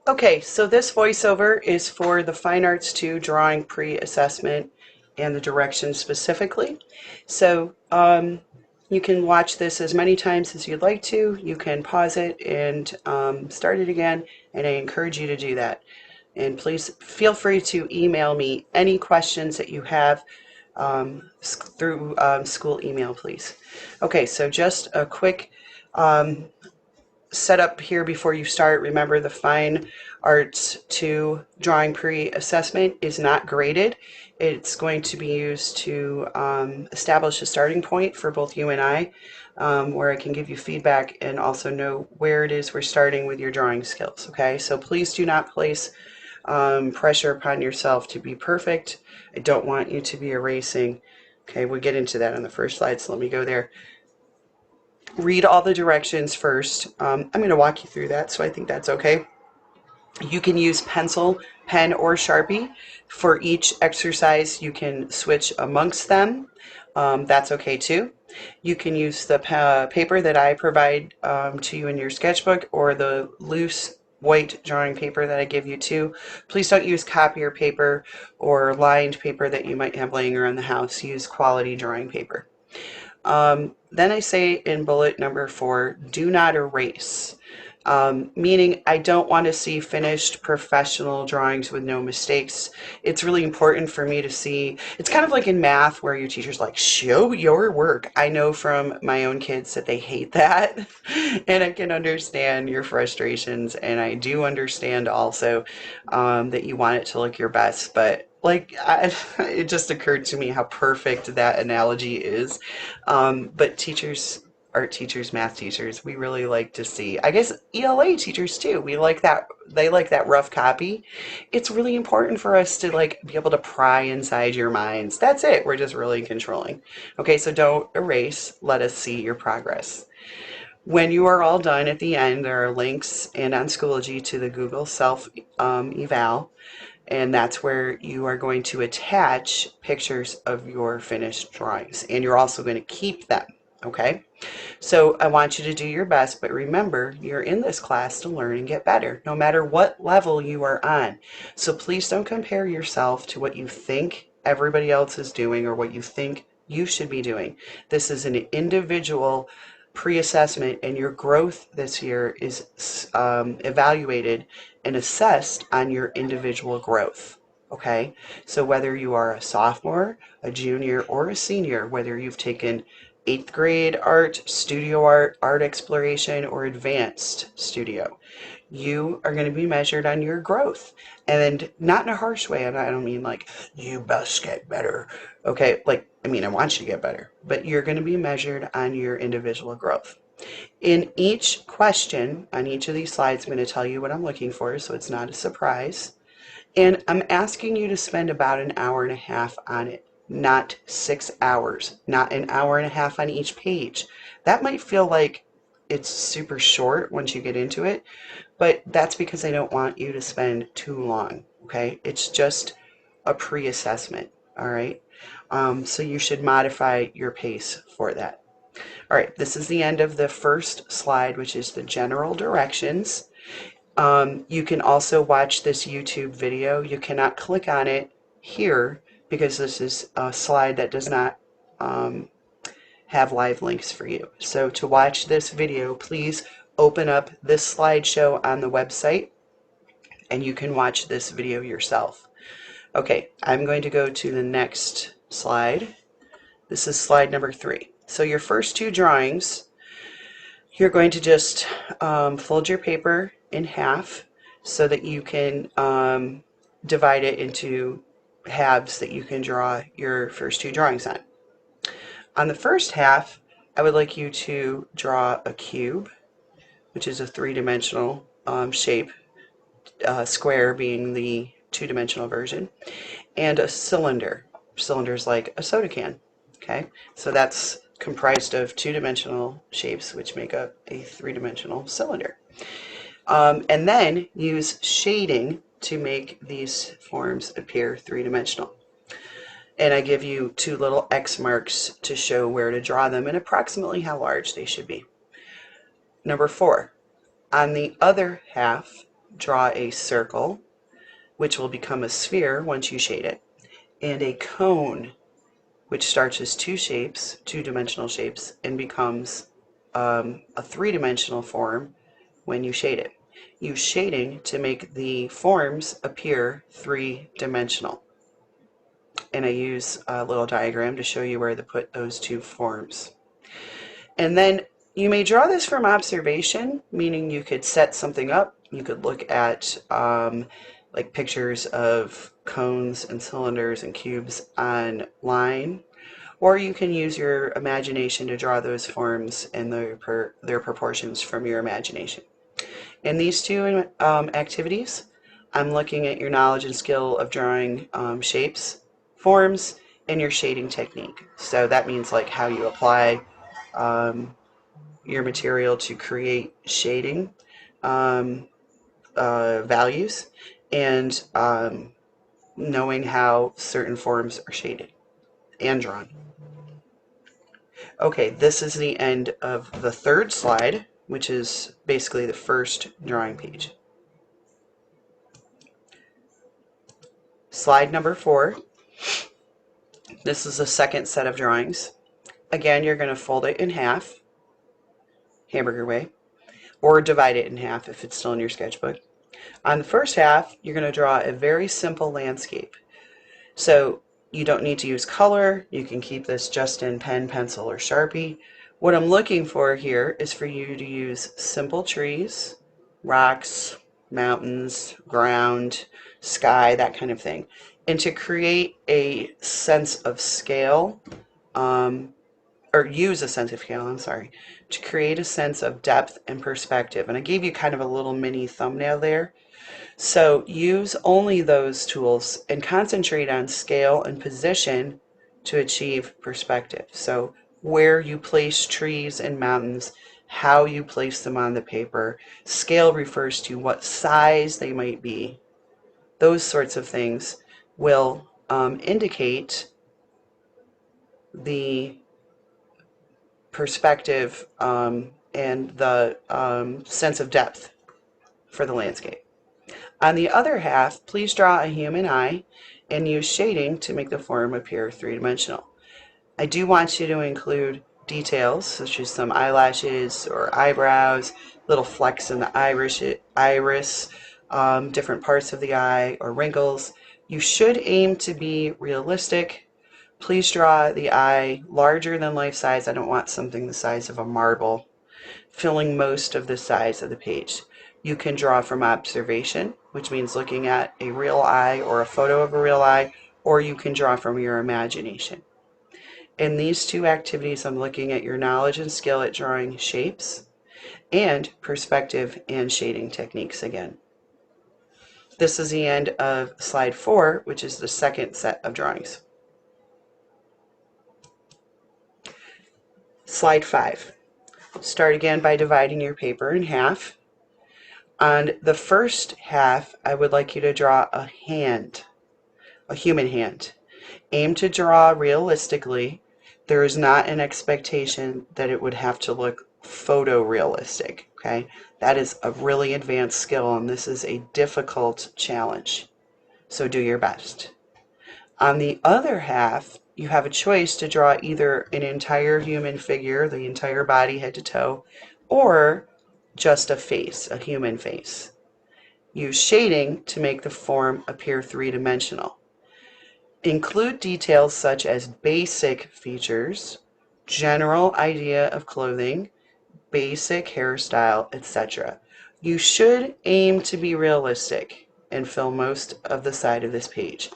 Okay, so this voiceover is for the Fine Arts 2 drawing pre-assessment and the directions specifically. So you can watch this as many times as you'd like to. You can pause it and start it again, and I encourage you to do that. And please feel free to email me any questions that you have through school email, please. Okay, so just a quick setup here before you start. Remember, the Fine Arts 2 drawing pre-assessment is not graded. It's going to be used to establish a starting point for both you and I, where I can give you feedback and also know where it is we're starting with your drawing skills. Okay, so please do not place pressure upon yourself to be perfect. I don't want you to be erasing. Okay, we'll get into that on the first slide, so let me go there. Read all the directions first. I'm going to walk you through that, so I think that's okay. You can use pencil, pen, or Sharpie. For each exercise, you can switch amongst them. That's okay too. You can use the paper that I provide to you in your sketchbook, or the loose white drawing paper that I give you too. Please don't use copier paper or lined paper that you might have laying around the house. Use quality drawing paper. Then I say in bullet number 4, do not erase. Meaning I don't want to see finished professional drawings with no mistakes. It's really important for me to see. It's kind of like in math where your teacher's like, show your work. I know from my own kids that they hate that. And I can understand your frustrations. And I do understand also that you want it to look your best. But it just occurred to me how perfect that analogy is. But teachers, art teachers, math teachers, we really like to see, I guess ELA teachers too, we like that, they like that rough copy. It's really important for us to like be able to pry inside your minds. That's it. We're just really controlling. Okay, so don't erase. Let us see your progress. When you are all done at the end, there are links and on Schoology to the Google Self Eval, and that's where you are going to attach pictures of your finished drawings, and you're also going to keep them. Okay, so I want you to do your best, but remember, you're in this class to learn and get better, no matter what level you are on. So please don't compare yourself to what you think everybody else is doing or what you think you should be doing. This is an individual pre-assessment, and your growth this year is evaluated and assessed on your individual growth. Okay, so whether you are a sophomore, a junior, or a senior, whether you've taken 8th grade art, studio art, art exploration, or advanced studio, you are going to be measured on your growth. And not in a harsh way. I don't mean like, you best get better. Okay, like, I mean, I want you to get better, but you're going to be measured on your individual growth. In each question on each of these slides, I'm going to tell you what I'm looking for, so it's not a surprise. And I'm asking you to spend about an hour and a half on it, not 6 hours, not an hour and a half on each page. That might feel like it's super short once you get into it, but that's because I don't want you to spend too long, okay? It's just a pre-assessment, all right? So you should modify your pace for that. All right, this is the end of the first slide, which is the general directions. You can also watch this YouTube video. You cannot click on it here because this is a slide that does not have live links for you. So to watch this video, please open up this slideshow on the website and you can watch this video yourself. Okay, I'm going to go to the next slide. This is slide number 3. So your first 2 drawings, you're going to just fold your paper in half so that you can divide it into halves that you can draw your first 2 drawings on. On the first half, I would like you to draw a cube, which is a 3-dimensional shape, square being the 2-dimensional version, and a cylinder. Cylinder's like a soda can. Okay, so that's comprised of 2-dimensional shapes which make up a 3-dimensional cylinder. And then use shading to make these forms appear 3-dimensional. And I give you 2 little X marks to show where to draw them and approximately how large they should be. Number 4, on the other half, draw a circle, which will become a sphere once you shade it, and a cone, which starts as two shapes, two-dimensional shapes, and becomes a three-dimensional form when you shade it. Use shading to make the forms appear three-dimensional. And I use a little diagram to show you where to put those two forms. And then you may draw this from observation, meaning you could set something up. You could look at like pictures of cones and cylinders and cubes online, or you can use your imagination to draw those forms and their proportions from your imagination. In these two activities, I'm looking at your knowledge and skill of drawing shapes, forms, and your shading technique. So that means like how you apply your material to create shading values, and knowing how certain forms are shaded and drawn. Okay, this is the end of the third slide, which is basically the first drawing page. Slide number 4. This is the second set of drawings. Again, you're going to fold it in half, hamburger way, or divide it in half if it's still in your sketchbook. On the first half, you're going to draw a very simple landscape. So you don't need to use color. You can keep this just in pen, pencil, or Sharpie. What I'm looking for here is for you to use simple trees, rocks, mountains, ground, sky, that kind of thing. And to create a sense of scale, or use a sense of scale, I'm sorry, to create a sense of depth and perspective. And I gave you kind of a little mini thumbnail there. So use only those tools and concentrate on scale and position to achieve perspective. So where you place trees and mountains, how you place them on the paper. Scale refers to what size they might be. Those sorts of things will indicate the perspective and the sense of depth for the landscape. On the other half, please draw a human eye and use shading to make the form appear three-dimensional. I do want you to include details such as some eyelashes or eyebrows, little flecks in the iris, different parts of the eye, or wrinkles. You should aim to be realistic. Please draw the eye larger than life size. I don't want something the size of a marble filling most of the size of the page. You can draw from observation, which means looking at a real eye or a photo of a real eye, or you can draw from your imagination. In these two activities, I'm looking at your knowledge and skill at drawing shapes and perspective and shading techniques again. This is the end of slide 4, which is the second set of drawings. Slide 5. Start again by dividing your paper in half. On the first half, I would like you to draw a hand, a human hand. Aim to draw realistically. There is not an expectation that it would have to look photorealistic, okay? That is a really advanced skill, and this is a difficult challenge. So do your best. On the other half, you have a choice to draw either an entire human figure, the entire body head to toe, or just a face, a human face. Use shading to make the form appear three-dimensional. Include details such as basic features, general idea of clothing, basic hairstyle, etc. You should aim to be realistic and fill most of the side of this page.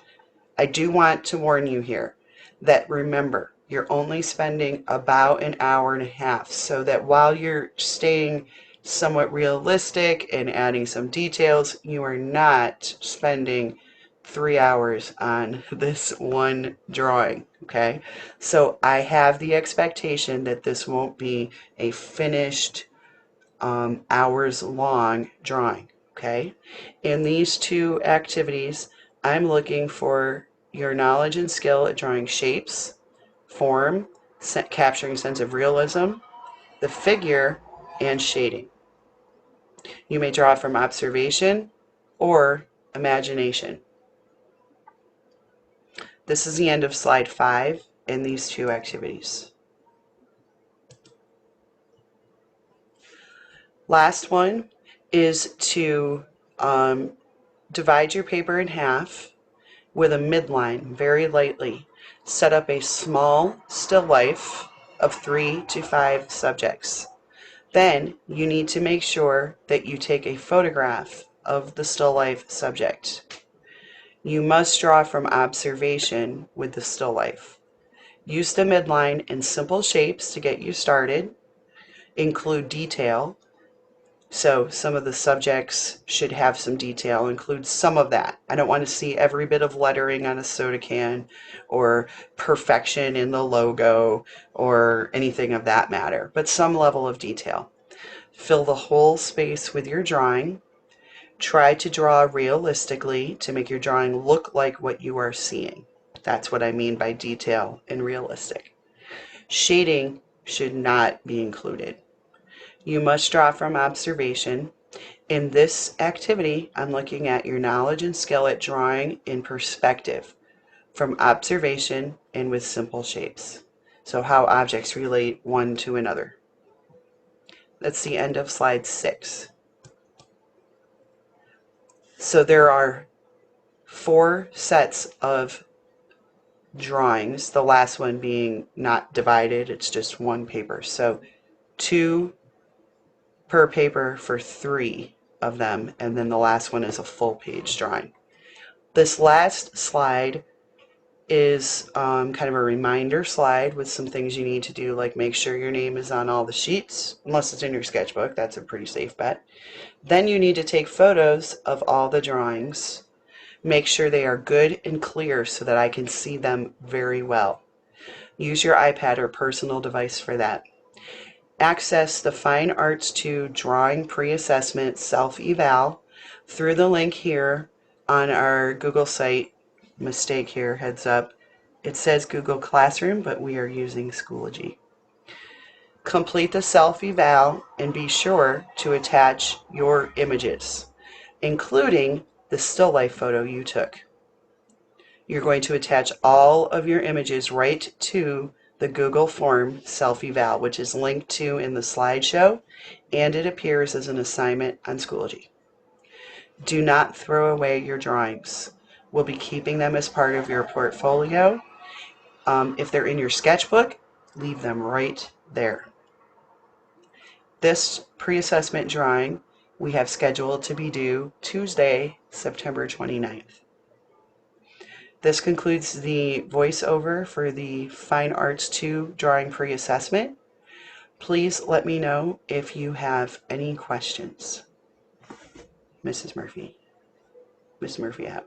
I do want to warn you here that remember, you're only spending about an hour and a half, so that while you're staying somewhat realistic and adding some details, you are not spending 3 hours on this one drawing, okay? So I have the expectation that this won't be a finished hours long drawing, okay? In these two activities, I'm looking for your knowledge and skill at drawing shapes, form, capturing sense of realism, the figure, and shading. You may draw from observation, or imagination. This is the end of slide 5 in these 2 activities. Last one is to divide your paper in half with a midline very lightly. Set up a small still life of 3 to 5 subjects. Then you need to make sure that you take a photograph of the still life subject. You must draw from observation with the still life. Use the midline and simple shapes to get you started. Include detail. So some of the subjects should have some detail. Include some of that. I don't want to see every bit of lettering on a soda can or perfection in the logo or anything of that matter, but some level of detail. Fill the whole space with your drawing. Try to draw realistically to make your drawing look like what you are seeing. That's what I mean by detail and realistic. Shading should not be included. You must draw from observation. In this activity, I'm looking at your knowledge and skill at drawing in perspective, from observation and with simple shapes. So how objects relate one to another. That's the end of slide 6. So there are 4 sets of drawings, the last one being not divided, it's just one paper. So 2 per paper for 3 of them, and then the last one is a full page drawing. This last slide is kind of a reminder slide with some things you need to do, like make sure your name is on all the sheets, unless it's in your sketchbook. That's a pretty safe bet. Then you need to take photos of all the drawings. Make sure they are good and clear so that I can see them very well. Use your iPad or personal device for that. Access the Fine Arts 2 Drawing Pre-Assessment Self-Eval through the link here on our Google site. Mistake here, heads up. It says Google Classroom, but we are using Schoology. Complete the self-eval and be sure to attach your images, including the still life photo you took. You're going to attach all of your images right to the Google form self-eval, which is linked to in the slideshow, and it appears as an assignment on Schoology. Do not throw away your drawings. We'll be keeping them as part of your portfolio. If they're in your sketchbook, leave them right there. This pre-assessment drawing we have scheduled to be due Tuesday, September 29th. This concludes the voiceover for the Fine Arts 2 Drawing Pre-Assessment. Please let me know if you have any questions. Mrs. Murphy. Miss Murphy out.